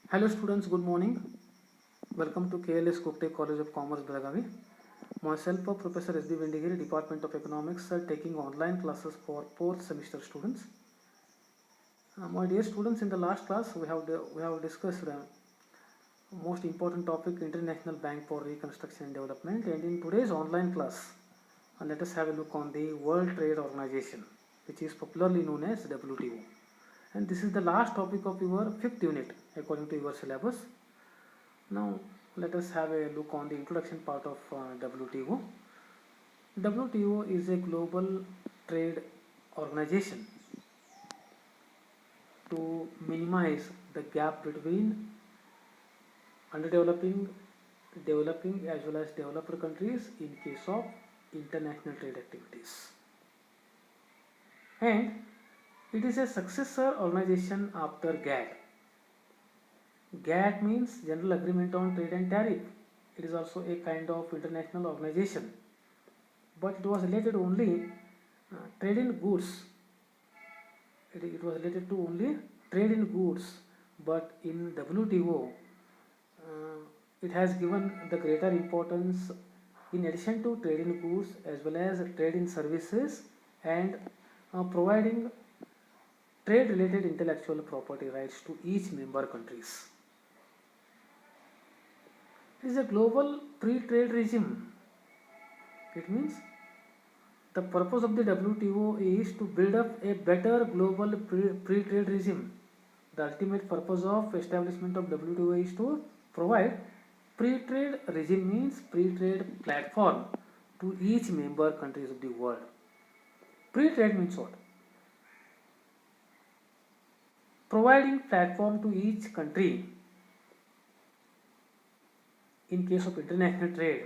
Hello students, good morning. Welcome to KLS Gupte College of Commerce, Belagavi. Myself, Professor S.B. Vendigiri, Department of Economics, taking online classes for 4th semester students. My dear students, in the last class we have discussed most important topic, International Bank for Reconstruction and Development, and in today's online class, let us have a look on the World Trade Organization, which is popularly known as WTO. And this is the last topic of your 5th unit according to your syllabus. Now let us have a look on the introduction part of WTO. WTO is a global trade organization to minimize the gap between underdeveloping, developing as well as developed countries in case of international trade activities. And it is a successor organization after GATT. GATT means General Agreement on Trade and Tariff. It is also a kind of international organization, but it was related only trade in goods. It was related to only trade in goods, but in WTO, it has given the greater importance in addition to trade in goods as well as trade in services and providing trade related intellectual property rights to each member countries. It is a global free trade regime. It means the purpose of the WTO is to build up a better global free trade regime. The ultimate purpose of establishment of WTO is to provide free trade regime, means free trade platform to each member countries of the world. Free trade means what? Providing platform to each country in case of international trade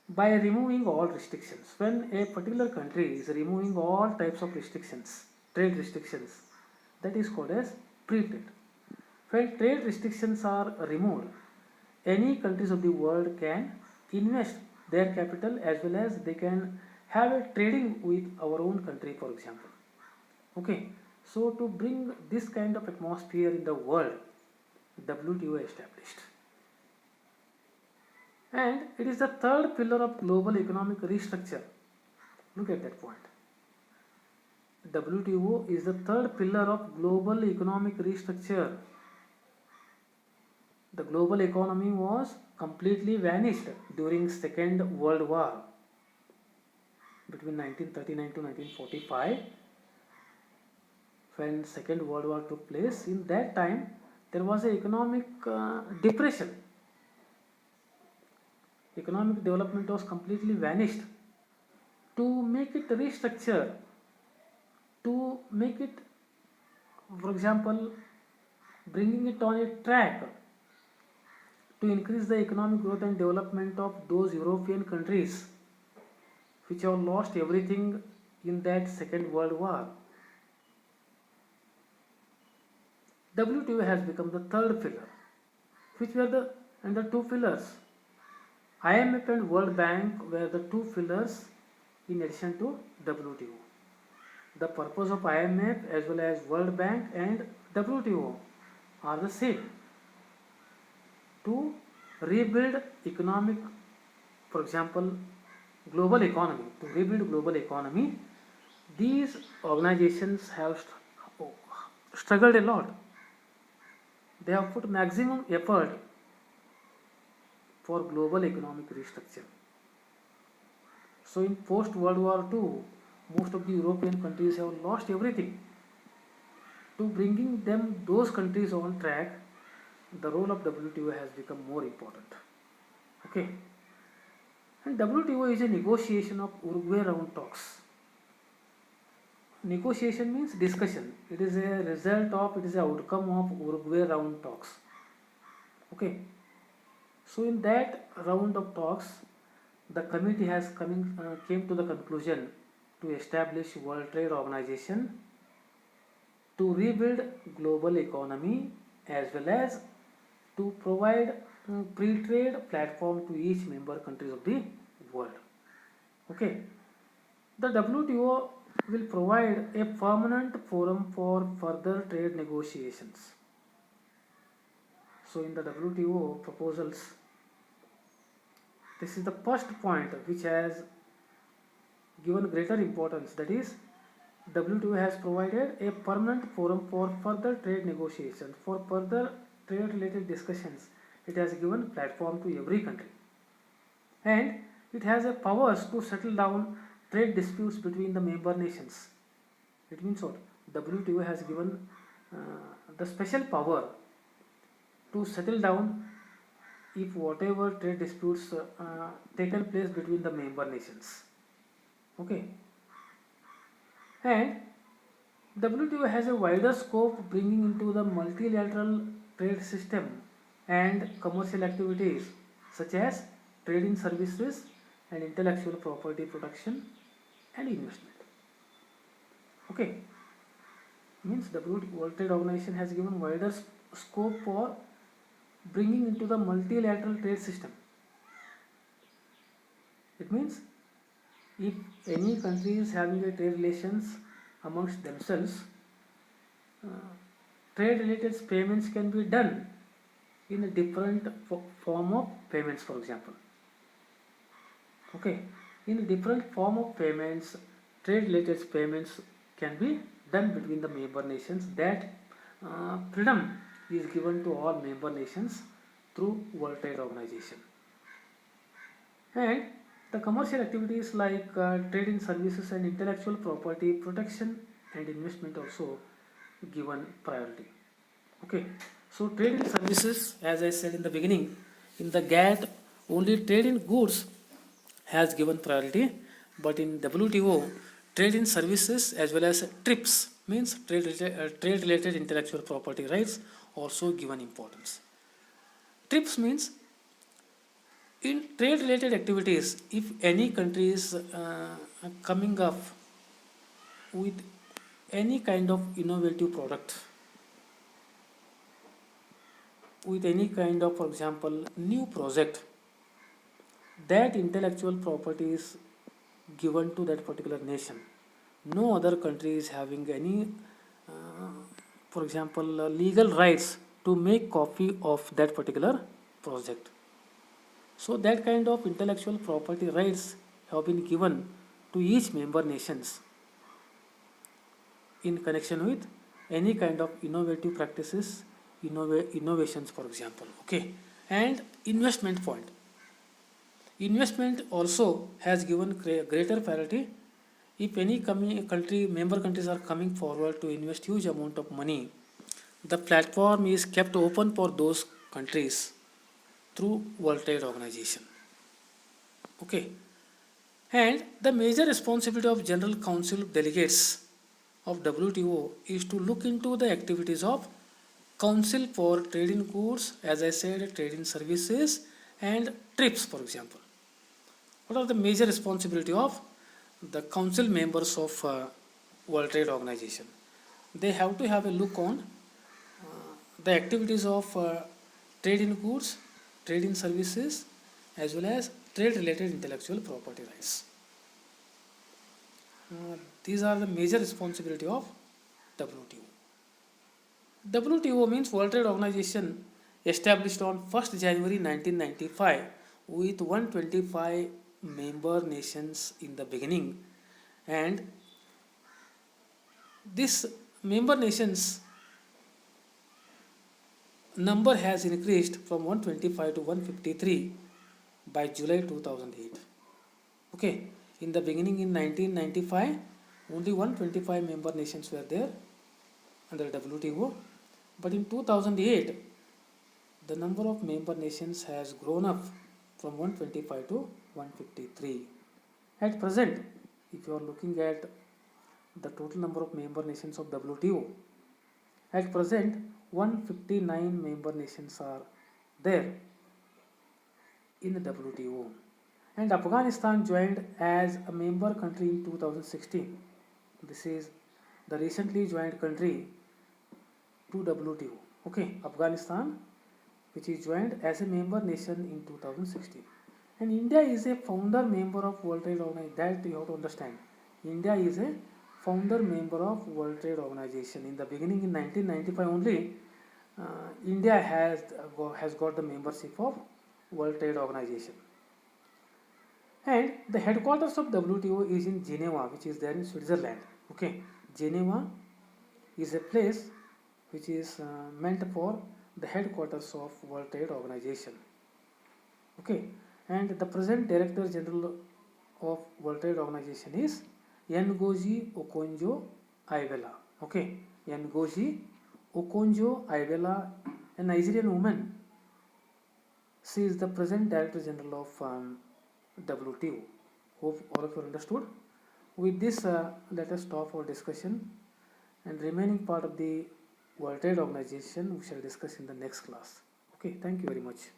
by removing all restrictions. When a particular country is removing all types of restrictions, trade restrictions, that is called as free trade. When trade restrictions are removed, any countries of the world can invest their capital as well as they can have a trading with our own country, for example. Okay, so to bring this kind of atmosphere in the world, WTO established. And it is the third pillar of global economic restructure. Look at that point. WTO is the third pillar of global economic restructure. The global economy was completely vanished during Second World War between 1939 to 1945. When Second World War took place, in that time there was an economic depression. Economic development was completely vanished. To make it restructure, to make it, for example, bringing it on a track to increase the economic growth and development of those European countries which have lost everything in that Second World War. WTO has become the third pillar. Which were the two pillars? IMF and World Bank were the two pillars in addition to WTO. The purpose of IMF as well as World Bank and WTO are the same: to rebuild economic, for example, global economy. To rebuild global economy, these organizations have struggled a lot. They have put maximum effort for global economic restructure. So in post World War II, most of the European countries have lost everything. To bringing them those countries on track, the role of WTO has become more important. Okay. And WTO is a negotiation of Uruguay round talks. Negotiation means discussion. It is a result of, it is a outcome of Uruguay round talks. Okay. So in that round of talks, the committee has came to the conclusion to establish World Trade Organization to rebuild global economy as well as to provide free trade platform to each member countries of the world. Okay. The WTO will provide a permanent forum for further trade negotiations. So in the WTO proposals, this is the first point which has given greater importance, that is WTO has provided a permanent forum for further trade negotiations. For further trade related discussions, it has given platform to every country, and it has a powers to settle down trade disputes between the member nations. It means what? WTO has given the special power to settle down if whatever trade disputes taken place between the member nations. Okay, and WTO has a wider scope, bringing into the multilateral trade system and commercial activities such as trade in services and intellectual property protection and investment. Okay, means WTO World Trade Organization has given wider scope for bringing into the multilateral trade system. It means if any country is having a trade relations amongst themselves, trade related payments can be done in a different form of payments, for example. Okay, in a different form of payments, trade related payments can be done between the member nations. That freedom is given to all member nations through World Trade Organization. And the commercial activities like trade in services and intellectual property protection and investment also given priority. Okay, so trade in services, as I said in the beginning, in the GATT only trade in goods has given priority, but in WTO trade in services as well as TRIPS means trade related intellectual property rights also given importance. TRIPS means in trade related activities, if any country is coming up with any kind of innovative product, with any kind of, for example, new project, that intellectual property is given to that particular nation. No other country is having any, for example, legal rights to make copy of that particular project. So that kind of intellectual property rights have been given to each member nations in connection with any kind of innovative practices, innovations, for example. Okay, and investment point. Investment also has given greater priority. If any country, member countries are coming forward to invest huge amount of money, the platform is kept open for those countries through World Trade Organization. Okay, and the major responsibility of General Council delegates of WTO is to look into the activities of Council for Trade in Goods, as I said, trade in services and TRIPS, for example. What are the major responsibility of the council members of World Trade Organization? They have to have a look on the activities of trade in goods, trade in services, as well as trade related intellectual property rights. These are the major responsibility of WTO. WTO means World Trade Organization, established on 1st January 1995 with 125 member nations in the beginning, and this member nations number has increased from 125 to 153 by July 2008. Okay, in the beginning in 1995 only 125 member nations were there under WTO, but in 2008 the number of member nations has grown up from 125 to 153. At present, if you are looking at the total number of member nations of WTO, at present 159 member nations are there in the WTO, and Afghanistan joined as a member country in 2016. This is the recently joined country to WTO. Okay, Afghanistan, which is joined as a member nation in 2016. And India is a founder member of World Trade Organization. That you have to understand. India is a founder member of World Trade Organization. In the beginning, in 1995 only, India has got the membership of World Trade Organization. And the headquarters of WTO is in Geneva, which is there in Switzerland. Okay, Geneva is a place which is meant for the headquarters of World Trade Organization. Okay, and the present Director General of World Trade Organization is Ngozi Okonjo-Iweala. Okay, Ngozi Okonjo-Iweala, a Nigerian woman. She is the present Director General of WTO. Hope all of you understood. With this, let us stop our discussion, and remaining part of the World Trade Organization we shall discuss in the next class. Okay, thank you very much.